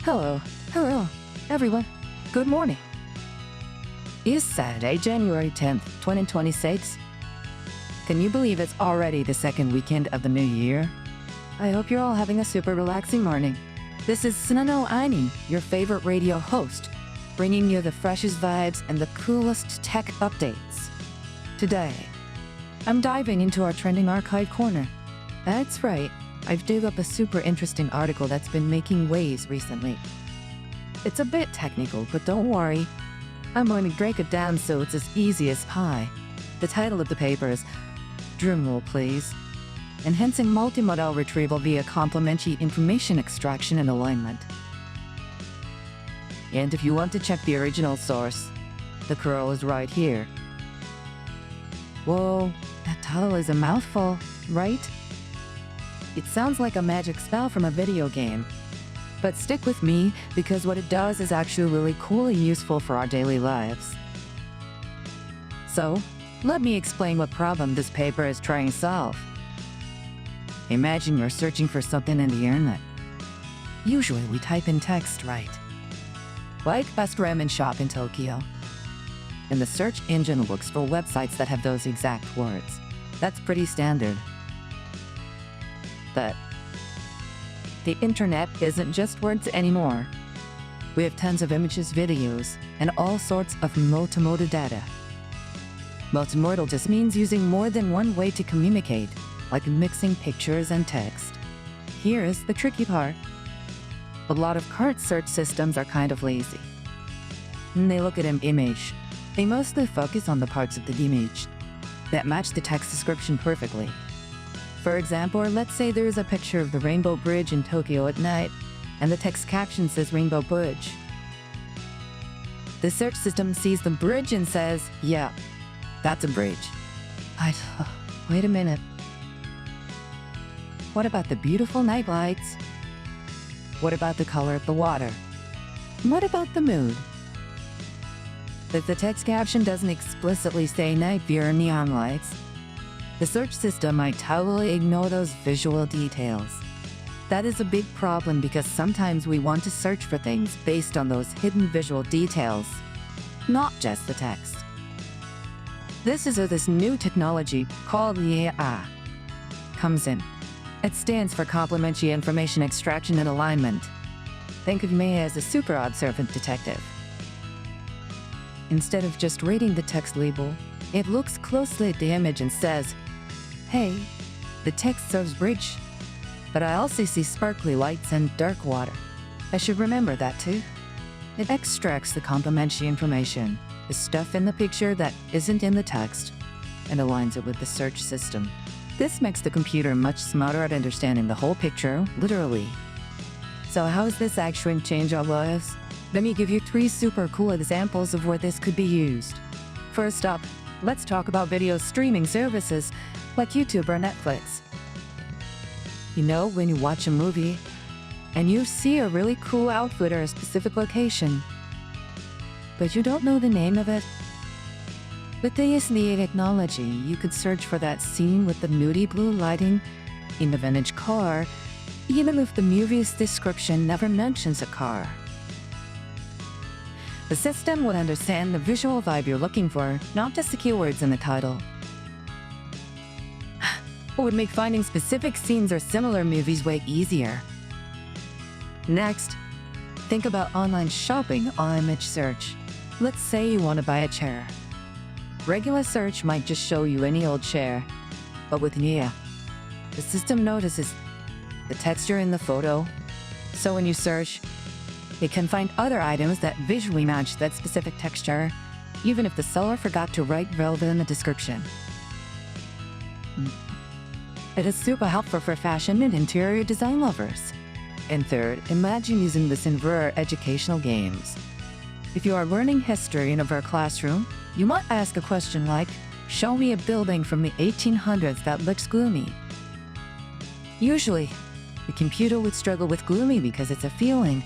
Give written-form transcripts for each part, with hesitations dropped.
Hello, everyone. Good morning. It's Saturday, January 10th, 2026. Can you believe it's already the second weekend of the new year? I hope you're all having a super relaxing morning. This is Sunano Aini, your favorite radio host, bringing you the freshest vibes and the coolest tech updates. Today, I'm diving into our trending archive corner. That's right, I've dug up a super interesting article that's been making waves recently. It's a bit technical, but don't worry. I'm going to break it down so it's as easy as pie. The title of the paper is, drumroll please, Enhancing Multimodal Retrieval via Complementary Information Extraction and Alignment. And if you want to check the original source, the curl is right here. Whoa, that title is a mouthful, right? It sounds like a magic spell from a video game. But stick with me, because what it does is actually really cool and useful for our daily lives. So, let me explain what problem this paper is trying to solve. Imagine you're searching for something in the internet. Usually we type in text, right? Like best ramen shop in Tokyo. And the search engine looks for websites that have those exact words. That's pretty standard. But the internet isn't just words anymore. We have tons of images, videos, and all sorts of multimodal data. Multimodal just means using more than one way to communicate, like mixing pictures and text. Here's the tricky part. A lot of current search systems are kind of lazy. When they look at an image, they mostly focus on the parts of the image that match the text description perfectly. For example, let's say there is a picture of the Rainbow Bridge in Tokyo at night, and the text caption says Rainbow Bridge. The search system sees the bridge and says, yeah, that's a bridge. Wait a minute. What about the beautiful night lights? What about the color of the water? What about the mood? If the text caption doesn't explicitly say night view or neon lights, the search system might totally ignore those visual details. That is a big problem because sometimes we want to search for things based on those hidden visual details, not just the text. This is where this new technology called CIEA comes in. It stands for Complementary Information Extraction and Alignment. Think of me as a super-observant detective. Instead of just reading the text label, it looks closely at the image and says, hey, the text says bridge, but I also see sparkly lights and dark water. I should remember that too. It extracts the complementary information, the stuff in the picture that isn't in the text, and aligns it with the search system. This makes the computer much smarter at understanding the whole picture, literally. So how does this actually change our lives? Let me give you 3 super cool examples of where this could be used. First up, let's talk about video streaming services like YouTube or Netflix. You know, when you watch a movie and you see a really cool outfit or a specific location, but you don't know the name of it. With the CIEA technology, you could search for that scene with the moody blue lighting in the vintage car, even if the movie's description never mentions a car. The system would understand the visual vibe you're looking for, not just the keywords in the title. It would make finding specific scenes or similar movies way easier. Next, think about online shopping or image search. Let's say you want to buy a chair. Regular search might just show you any old chair, but with CIEA, the system notices the texture in the photo, so when you search, it can find other items that visually match that specific texture, even if the seller forgot to write relevant in the description. It is super helpful for fashion and interior design lovers. And third, imagine using this in rare educational games. If you are learning history in a rare classroom, you might ask a question like, show me a building from the 1800s that looks gloomy. Usually, the computer would struggle with gloomy because it's a feeling,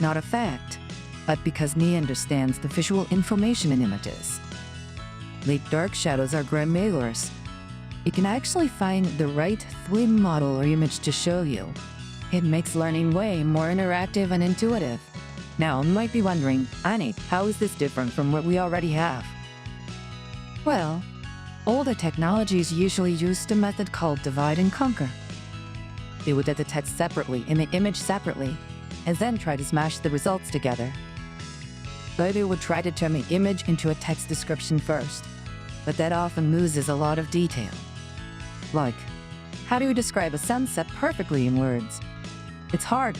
not a fact, but because CIEA understands the visual information in images. Like dark shadows are grim mailers. It can actually find the right 3D model or image to show you. It makes learning way more interactive and intuitive. Now, you might be wondering, Annie, how is this different from what we already have? Well, older technologies usually used a method called divide and conquer. They would edit the text separately and the image separately, and then try to smash the results together. They would try to turn the image into a text description first, but that often loses a lot of detail. Like, how do you describe a sunset perfectly in words? It's hard.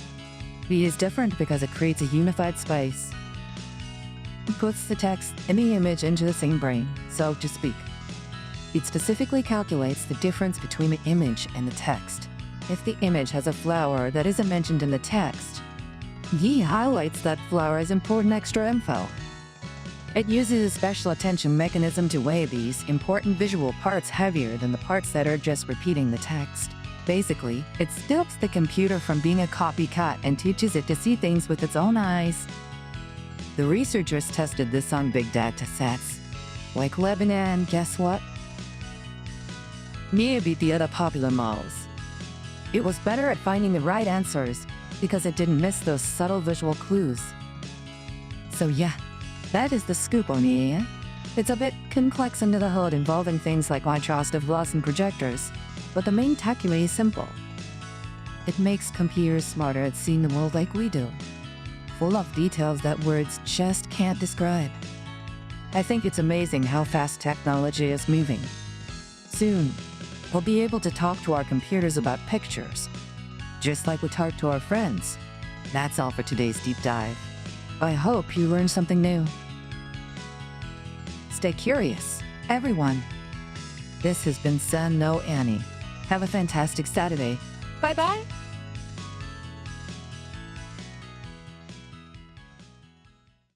B is different because it creates a unified space. It puts the text and the image into the same brain, so to speak. It specifically calculates the difference between the image and the text. If the image has a flower that isn't mentioned in the text, he highlights that flower as important extra info. It uses a special attention mechanism to weigh these important visual parts heavier than the parts that are just repeating the text. Basically, it stops the computer from being a copycat and teaches it to see things with its own eyes. The researchers tested this on big data sets. Like Lebanon, guess what? Mia beat the other popular models. It was better at finding the right answers because it didn't miss those subtle visual clues. So yeah, that is the scoop on CIEA. It's a bit complex under the hood, involving things like contrastive loss and projectors, but the main takeaway is simple. It makes computers smarter at seeing the world like we do, full of details that words just can't describe. I think it's amazing how fast technology is moving. Soon, we'll be able to talk to our computers about pictures, just like we talk to our friends. That's all for today's deep dive. I hope you learned something new. Stay curious, everyone. This has been Sun No Annie. Have a fantastic Saturday. Bye-bye.